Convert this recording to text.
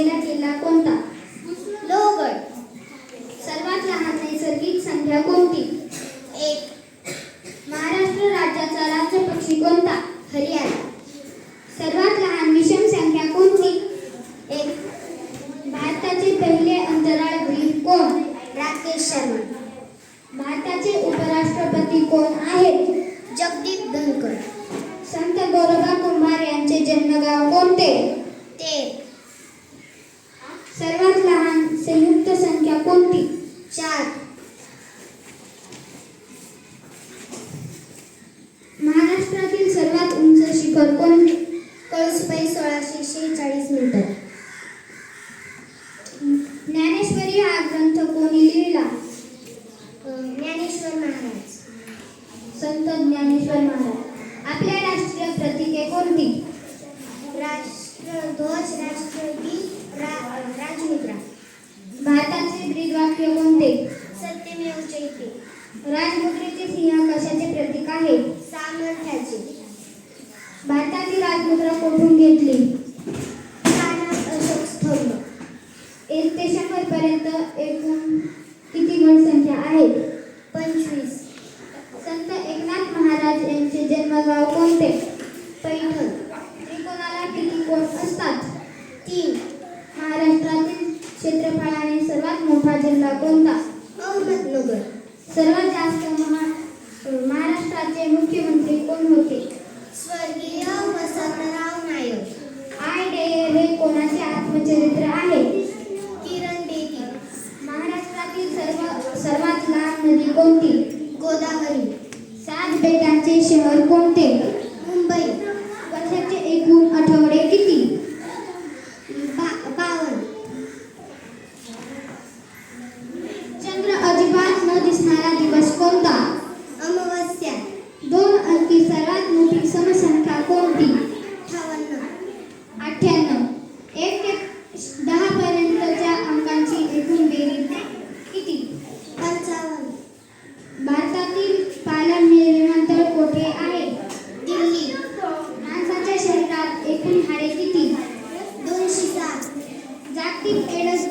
असलेला किल्ला कोणता? लोहगड. सर्वात लहान नैसर्गिक संख्या कोणती? 1. महाराष्ट्र राज्याचा राज्य पक्षी कोणता? हरियाणा. सर्वात लहान विषम संख्या कोणती? 1. भारताचे पहिले अंतराळवीर कोण? राकेश शर्मा. भारताचे उपराष्ट्रपती कोण आहेत? जगदीप धनखड. संत गोरोबा कुंभार यांचे जन्मगाव कोणते? तेर. सर्वात लहान संयुक्त संख्या कोणती? 4. महाराष्ट्रातील सर्वात उंच शिखर कोणते? कळसूबाई 1646 मीटर. ज्ञानेश्वरी हा ग्रंथ कोणी लिहिला? ज्ञानेश्वर महाराज. संत ज्ञानेश्वर महाराज. आपल्या राष्ट्रीय प्रतीके कोणती? राष्ट्रध्वज, राष्ट्रगीत, राजमुद्रा. भारताचे ब्रीदवाक्य कोणते? सत्यमेव जयते. राजमुद्रेचे सिंह कशाचे प्रतीक आहे? सामर्थ्याचे. भारताची राजमुद्रा कोठून घेतली? अशोक स्तंभ. 1 ते 100 पर्यंत एकूण किती गट संख्या आहे? 25. संत एकनाथ महाराज यांचे जन्मगाव कोणते? पैठण. त्रिकोणाला किती कोण असतात? 3. महाराष्ट्रातील क्षेत्रफळाने सर्वात मोठा जिल्हा कोणता? अहमदनगर. सर्वात जास्त महाराष्ट्राचे मुख्यमंत्री कोण होते? स्वर्गीय वसंतराव नाईक. आय डेयर हे कोणाचे आत्मचरित्र आहे? किरण बेदी. महाराष्ट्रातील सर्वात लहान नदी कोणती? गोदावरी. 7 बेटांचे शहर कोणते? मुंबई. वर्षाचे एकूण आठवडे किती? 52. चंद्र अजिबात न दिसणारा दिवस कोणता? अमावस्या. 2 अंकी सर्वात मोठी समसंख्या कोणती? 58. 1 ते 10 पर्यंतच्या अंकांची एकूण बेरीज किती? 55. भारतातील पालन हे विमानतळ कोठे आहे? दिल्ली. माणसाच्या शरीरात एकूण हाडे किती? 207. जागतिक एड्स